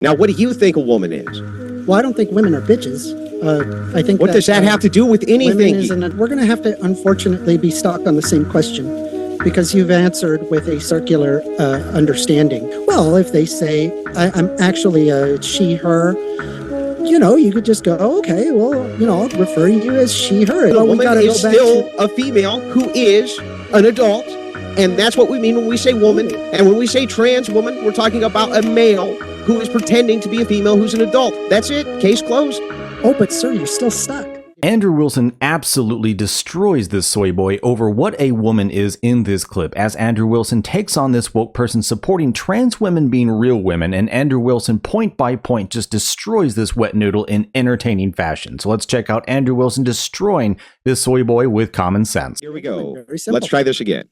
Now, what do you think a woman is? Well, I don't think women are bitches. I think. What does that have to do with anything? We're going to have to, unfortunately, be stuck on the same question because you've answered with a circular understanding. Well, if they say I'm actually a she, her, you could just go, okay, well, I'll refer you as she, her. A woman is still a female who is an adult, and that's what we mean when we say woman. And when we say trans woman, we're talking about a male who is pretending to be a female who's an adult. That's it. Case closed. Oh, but sir, you're still stuck. Andrew Wilson absolutely destroys this soy boy over what a woman is in this clip, as Andrew Wilson takes on this woke person supporting trans women being real women, and Andrew Wilson point by point just destroys this wet noodle in entertaining fashion. So let's check out Andrew Wilson destroying this soy boy with common sense. Here we go. Let's try this again.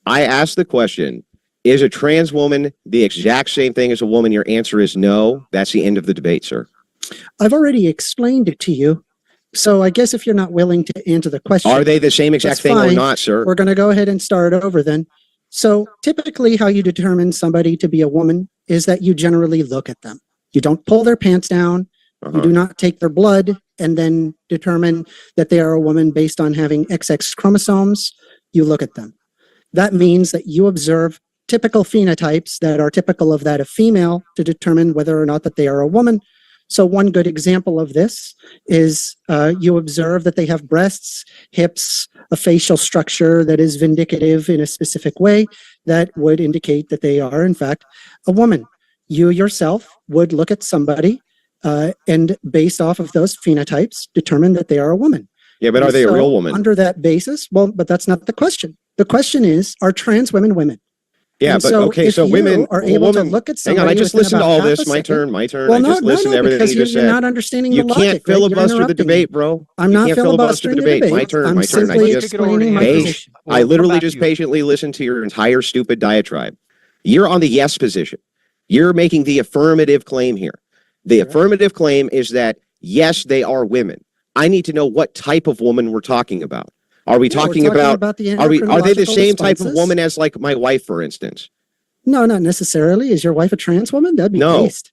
I asked the question, is a trans woman the exact same thing as a woman? Your answer is no. That's the end of the debate, sir. I've already explained it to you. So I guess if you're not willing to answer the question. Are they the same exact thing or not, sir? We're going to go ahead and start over then. So typically how you determine somebody to be a woman is that you generally look at them. You don't pull their pants down. You do not take their blood and then determine that they are a woman based on having XX chromosomes. You look at them. That means that you observe typical phenotypes that are typical of that of female to determine whether or not that they are a woman. So one good example of this is you observe that they have breasts, hips, a facial structure that is vindicative in a specific way that would indicate that they are, in fact, a woman. You yourself would look at somebody and based off of those phenotypes, determine that they are a woman. Yeah, but are they a real woman? Under that basis, well, but that's not the question. The question is, are trans women women? Yeah, but okay, so women are able to look at somebody. Hang on, I just listened to all this. My turn. Well, I just listened to everything you just said. You're not understanding you the logic. You can't filibuster the debate, bro. I'm not filibustering the debate. My turn. I'm simply explaining my position. I literally just patiently listened to your entire stupid diatribe. You're on the yes position. You're making the affirmative claim here. The affirmative claim is that, yes, they are women. I need to know what type of woman we're talking about. Are we talking about are they the same type of woman as like my wife, for instance? No, not necessarily. Is your wife a trans woman? That'd be based.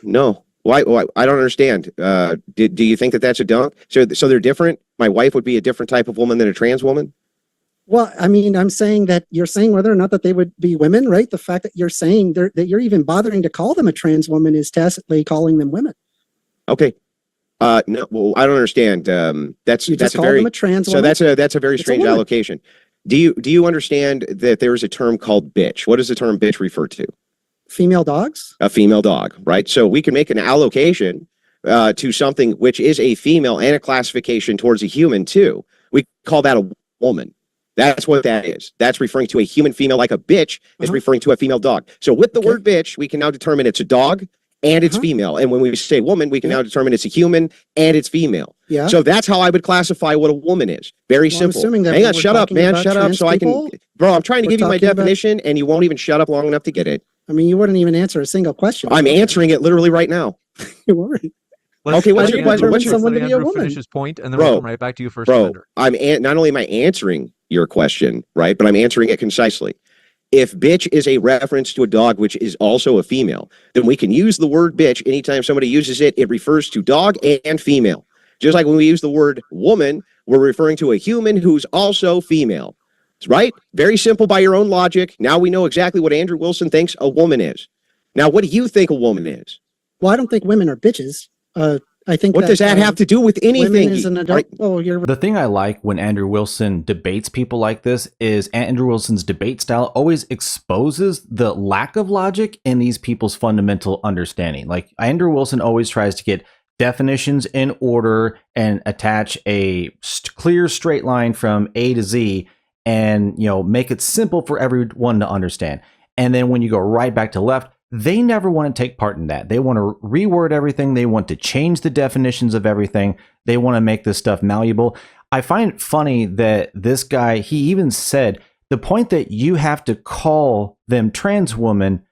No. Why? I don't understand. Do you think that that's a dunk? So they're different? My wife would be a different type of woman than a trans woman? Well, I mean, I'm saying that you're saying whether or not that they would be women, right? The fact that you're saying that you're even bothering to call them a trans woman is tacitly calling them women. Okay. No, well, I don't understand. That's a very trans woman. So that's a very strange allocation. Do you understand that there is a term called bitch? What does the term bitch refer to? Female dogs? A female dog, right? So we can make an allocation to something which is a female and a classification towards a human too. We call that a woman. That's what that is. That's referring to a human female, like a bitch is referring to a female dog. So with the word bitch, we can now determine it's a dog and it's female. And when we say woman, we can now determine it's a human and it's female. Yeah. So that's how I would classify what a woman is. Very simple. Hang on, shut up, man. Shut up so I can... Bro, I'm trying to give you my definition and you won't even shut up long enough to get it. I mean, you wouldn't even answer a single question. I'm answering it literally right now. You weren't. Okay, what's your question? What's your finish his point, and then we'll come right back to you first. Bro, not only am I answering your question, right, but I'm answering it concisely. If bitch is a reference to a dog, which is also a female, then we can use the word bitch anytime somebody uses it. It refers to dog and female. Just like when we use the word woman, we're referring to a human who's also female. Right? Very simple by your own logic. Now we know exactly what Andrew Wilson thinks a woman is. Now, what do you think a woman is? Well, I don't think women are bitches. I think what does that have to do with anything? Is an adult. Oh, the thing I like when Andrew Wilson debates people like this is Andrew Wilson's debate style always exposes the lack of logic in these people's fundamental understanding. Like Andrew Wilson always tries to get definitions in order and attach a clear straight line from A to Z and, make it simple for everyone to understand. And then when you go right back to left, they never want to take part in that. They want to reword everything. They want to change the definitions of everything. They want to make this stuff malleable. I find it funny that this guy, he even said the point that you have to call them trans woman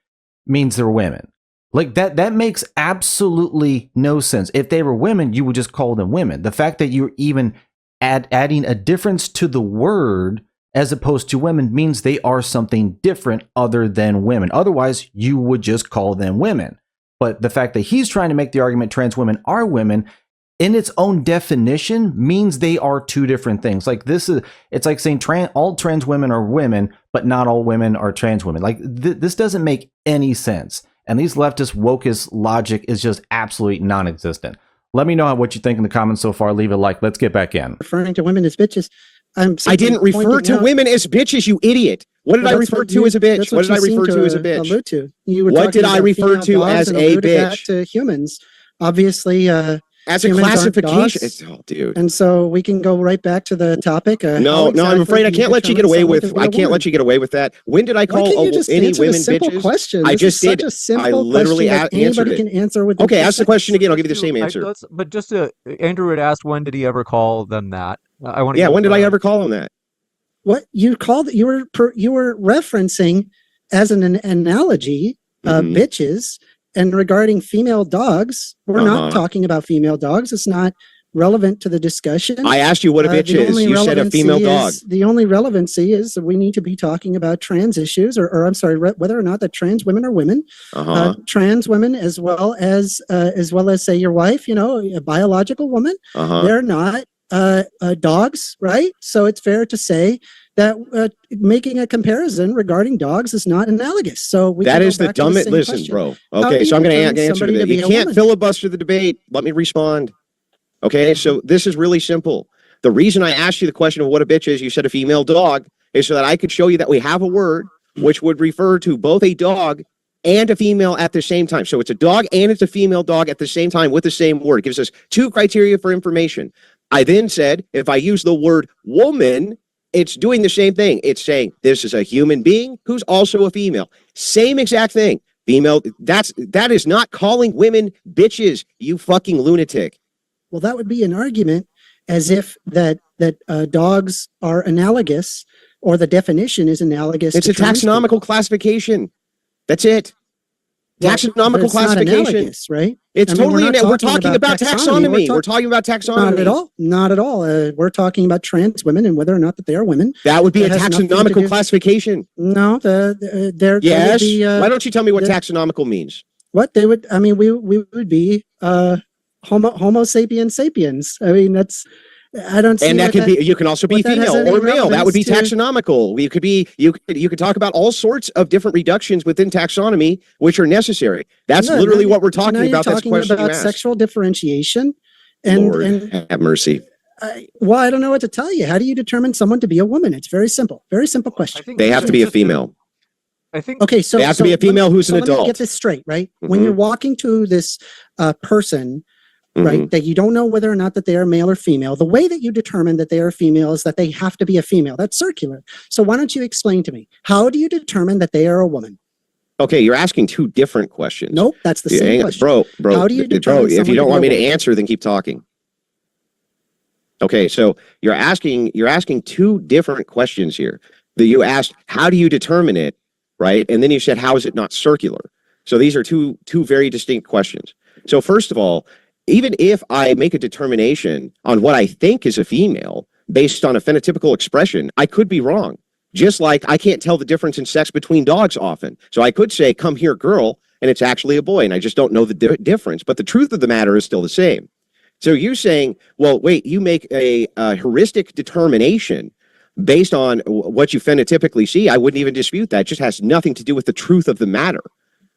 means they're women. Like that makes absolutely no sense. If they were women, you would just call them women. The fact that you're even adding a difference to the word as opposed to women means they are something different other than women. Otherwise, you would just call them women. But the fact that he's trying to make the argument trans women are women in its own definition means they are two different things. Like it's like saying all trans women are women, but not all women are trans women. Like this doesn't make any sense. And these leftist wokist logic is just absolutely non-existent. Let me know what you think in the comments so far. Leave a like. Let's get back in. Referring to women as bitches. I didn't refer to women as bitches, you idiot. What did I refer to as a bitch? What did I refer to as a bitch? Allude to. You were what did I refer to as a bitch? To humans, obviously. As a classification, oh, dude. And so we can go right back to the topic. No, I'm afraid I can't let you get away with. I can't let you get away with that. When did I call any women bitches? Question? I just did. I literally answered it. Can answer with. Okay, ask the question again. I'll give you the same answer. But just Andrew had asked, when did he ever call them that? I want to. Yeah, when did I ever call them that? What you called? You were referencing as an analogy, bitches. And regarding female dogs, we're not talking about female dogs. It's not relevant to the discussion. I asked you what a bitch is. You said a female dog. The only relevancy is that we need to be talking about trans issues, or I'm sorry, whether or not that trans women are women, trans women as well as say your wife, a biological woman. They're not dogs, right? So it's fair to say that making a comparison regarding dogs is not analogous. So that is the dumbest. Listen, bro. Okay, so I'm going to answer that. You can't filibuster the debate. Let me respond. Okay, so this is really simple. The reason I asked you the question of what a bitch is, you said a female dog, is so that I could show you that we have a word which would refer to both a dog and a female at the same time. So it's a dog and it's a female dog at the same time with the same word. It gives us two criteria for information. I then said, if I use the word woman, it's doing the same thing. It's saying this is a human being who's also a female. Same exact thing. Female, that is not calling women bitches, you fucking lunatic. Well, that would be an argument as if that dogs are analogous, or the definition is analogous. It's a taxonomical classification. That's it. Taxonomical classification, right? It's totally. We're talking about taxonomy. We're talking about taxonomy. Not at all. Not at all. We're talking about trans women and whether or not that they are women. That would be a taxonomical classification. No, yes. Why don't you tell me what taxonomical means? What they would. I mean, we would be Homo sapiens sapiens. I mean, that's. I don't see. And that could be. You can also be female or male. That would be taxonomical. You could talk about all sorts of different reductions within taxonomy, which are necessary. That's literally what we're talking about. That's the question you asked. Sexual differentiation. And have mercy. Well, I don't know what to tell you. How do you determine someone to be a woman? It's very simple. Very simple question. They have to be a female. I think. Okay, so they have to be a female who's an adult. Let me get this straight, right? When you're walking to this person. Right, that you don't know whether or not that they are male or female. The way that you determine that they are female is that they have to be a female. That's circular. So why don't you explain to me, how do you determine that they are a woman? Okay, you're asking two different questions. Nope, that's the same question. Bro, how do you determine if you don't want me to answer, then keep talking. Okay, so you're asking two different questions here. That you asked, how do you determine it, right? And then you said, how is it not circular? So these are two very distinct questions. So first of all, even if I make a determination on what I think is a female based on a phenotypical expression, I could be wrong. Just like I can't tell the difference in sex between dogs often. So I could say, come here, girl, and it's actually a boy, and I just don't know the difference. But the truth of the matter is still the same. So you're saying, well, wait, you make a heuristic determination based on what you phenotypically see. I wouldn't even dispute that. It just has nothing to do with the truth of the matter.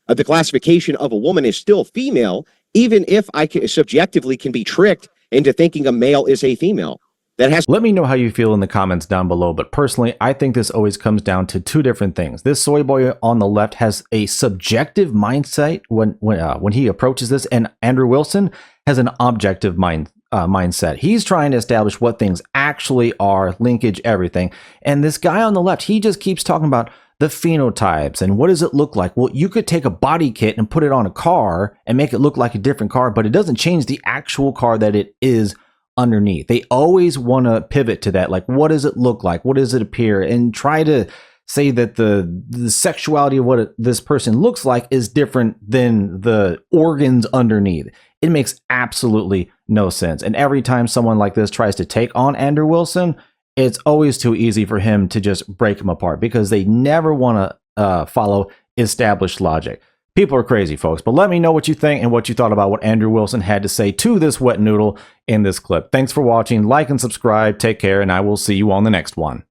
The classification of a woman is still female, even if I subjectively can be tricked into thinking a male is a female. Let me know how you feel in the comments down below, but personally, I think this always comes down to two different things. This soy boy on the left has a subjective mindset when he approaches this, and Andrew Wilson has an objective mindset. He's trying to establish what things actually are, linkage, everything. And this guy on the left, he just keeps talking about the phenotypes and what does it look like? Well, you could take a body kit and put it on a car and make it look like a different car, but it doesn't change the actual car that it is underneath. They always want to pivot to that. Like, what does it look like? What does it appear? And try to say that the sexuality of what this person looks like is different than the organs underneath. It makes absolutely no sense. And every time someone like this tries to take on Andrew Wilson, it's always too easy for him to just break him apart because they never want to follow established logic. People are crazy, folks. But let me know what you think and what you thought about what Andrew Wilson had to say to this wet noodle in this clip. Thanks for watching. Like and subscribe. Take care, and I will see you on the next one.